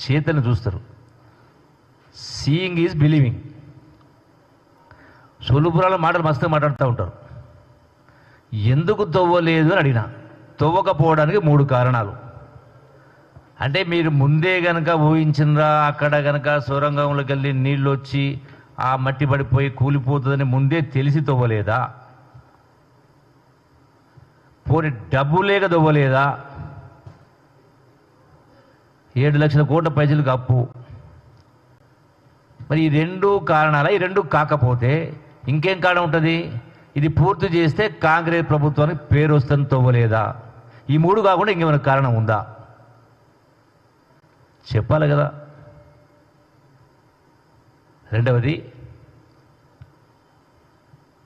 చేతను చూస్తారు. Seeing is believing. సొల్లుపురాల మాటలు మస్తుగా మాట్లాడుతూ ఉంటారు. ఎందుకు తవ్వలేదు అని అడిగిన, తవ్వకపోవడానికి 3 కారణాలు. అంటే మీరు ముందే గనక ఊహించినరా, అక్కడ గనక సొరంగంలోకి వెళ్ళి నీళ్ళు వచ్చి ఆ మట్టి పడిపోయి కూలిపోతుందని ముందే తెలిసి తవ్వలేదా? పోనీ డబ్బు లేక తవ్వలేదా? 7 లక్షల కోట్ల పైసలకు అప్పు. మరి ఈ 2 కారణాల, ఈ 2 కాకపోతే ఇంకేం కారణం ఉంటుంది? ఇది పూర్తి చేస్తే కాంగ్రెస్ ప్రభుత్వానికి పేరు వస్తుంది తవ్వలేదా? ఈ 3 కాకుండా ఇంకేమైనా కారణం ఉందా? చెప్పాలి కదా. రెండవది,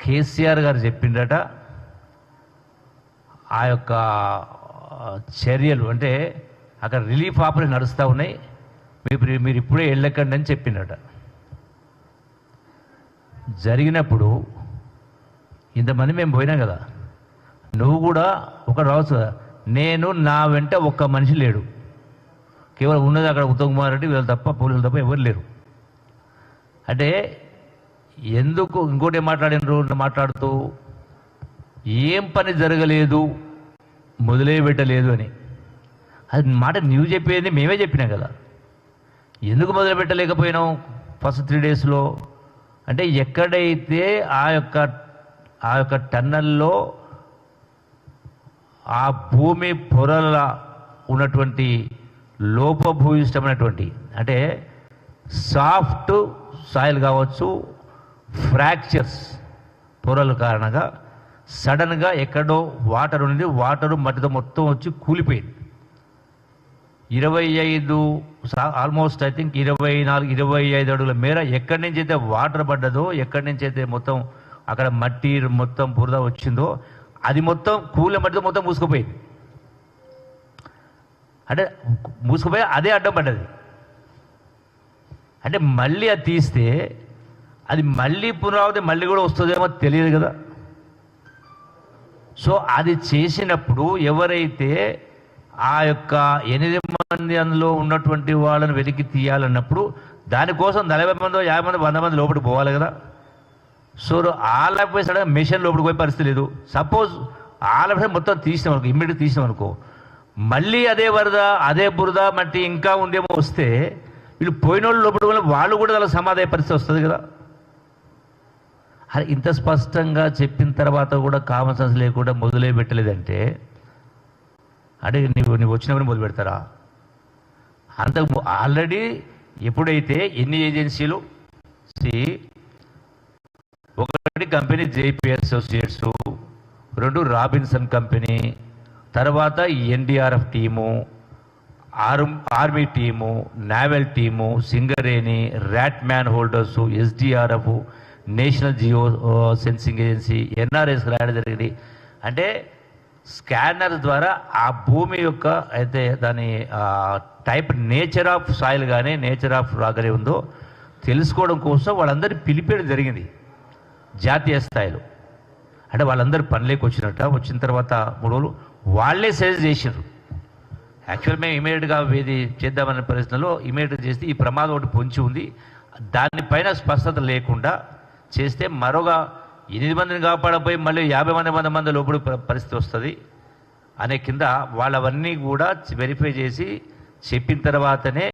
కేసీఆర్ గారు చెప్పిండట ఆ యొక్క చర్యలు అంటే అక్కడ రిలీఫ్ ఆపరేషన్ నడుస్తూ ఉన్నాయి, మీరు ఇప్పుడే వెళ్ళకండి అని చెప్పిండట. జరిగినప్పుడు ఇంతమంది మేము పోయినాం కదా, నువ్వు కూడా ఒక రావచ్చు కదా. నేను నా వెంట ఒక్క మనిషి లేడు, కేవలం ఉన్నది అక్కడ ఉత్తమ్ కుమార్ రెడ్డి వీళ్ళు తప్ప, పోలీసులు తప్ప ఎవరు లేరు. అంటే ఎందుకు ఇంకోటి మాట్లాడినరు మాట్లాడుతూ ఏం పని జరగలేదు, మొదలే పెట్టలేదు అని. అది మాట నువ్వు చెప్పేది మేమే చెప్పినాం కదా. ఎందుకు మొదలు పెట్టలేకపోయినాం ఫస్ట్ 3 డేస్లో? అంటే ఎక్కడైతే ఆ యొక్క టన్నల్లో ఆ భూమి పొరల ఉన్నటువంటి లోపభూయిష్టమైనటువంటి అంటే సాఫ్ట్ సాయిల్ కావచ్చు, ఫ్రాక్చర్స్ పొరల కారణంగా సడన్గా ఎక్కడో వాటర్ ఉంది, వాటరు మట్టితో మొత్తం వచ్చి కూలిపోయింది. 25 ఆల్మోస్ట్ ఐ థింక్ 24-25 అడుగుల మేర ఎక్కడి నుంచి అయితే వాటర్ పడ్డదో, ఎక్కడి నుంచి అయితే మొత్తం అక్కడ మట్టి మొత్తం బురద వచ్చిందో అది మొత్తం కూలిన మట్టితో మొత్తం మూసుకుపోయింది. అంటే మూసుకుపోయి అదే అడ్డం పడ్డది. అంటే మళ్ళీ అది తీస్తే అది మళ్ళీ పునరావృతం మళ్ళీ కూడా వస్తుందేమో తెలియదు కదా. సో అది చేసినప్పుడు ఎవరైతే ఆ యొక్క 8 మంది అందులో ఉన్నటువంటి వాళ్ళని వెలికి తీయాలన్నప్పుడు దానికోసం 40 మందో 50 మంది 100 మంది లోపలికి పోవాలి కదా. సో ఆలపై సడన్గా మిషన్ లోపలికి పోయే పరిస్థితి లేదు. సపోజ్ ఆలపై మొత్తం తీసినాం అనుకో, ఇమ్మీడియట్ తీసినాం అనుకో, మళ్ళీ అదే వరద అదే బురద మట్టి ఇంకా ఉందేమో వస్తే వీళ్ళు పోయిన వాళ్ళు లోపలికి వల్ల వాళ్ళు కూడా అలా సమాధాయ పరిస్థితి వస్తుంది కదా. అరే ఇంత స్పష్టంగా చెప్పిన తర్వాత కూడా కామన్ సెన్స్ లేకుండా మొదలే పెట్టలేదంటే అంటే నువ్వు వచ్చినప్పుడు మొదలు పెడతారా? అంతకు ఆల్రెడీ ఎప్పుడైతే ఎన్ని ఏజెన్సీలు, ఒకటి company JP associates, 2 Robinson company, తర్వాత NDRF team, army team, naval team, Singareni, rat man holders, SDRF, national geo sensing agency, NRS రాయడం జరిగింది. అంటే స్కానర్ ద్వారా ఆ భూమి యొక్క అయితే దాని టైప్ నేచర్ ఆఫ్ సాయిల్ కానీ నేచర్ ఆఫ్ రాక్ కానీ ఉందో తెలుసుకోవడం కోసం వాళ్ళందరినీ పిలిపేయడం జరిగింది జాతీయ స్థాయిలో. అంటే వాళ్ళందరూ పనిలోకి వచ్చిన తర్వాత 3 రోజులు వాళ్ళే సజెస్ట్ చేశారు. యాక్చువల్ మేము ఇమీడియట్గా ఇది చేద్దామనే పరిస్థితుల్లో ఇమీడియట్గా చేస్తే ఈ ప్రమాదం ఒకటి పొంచి ఉంది, దానిపైన స్పష్టత లేకుండా చేస్తే మరొక 8 మందిని కాపాడపోయి మళ్ళీ 50 మంది లోపలి పరిస్థితి వస్తుంది అనే కింద వాళ్ళవన్నీ కూడా వెరిఫై చేసి చెప్పిన తర్వాతనే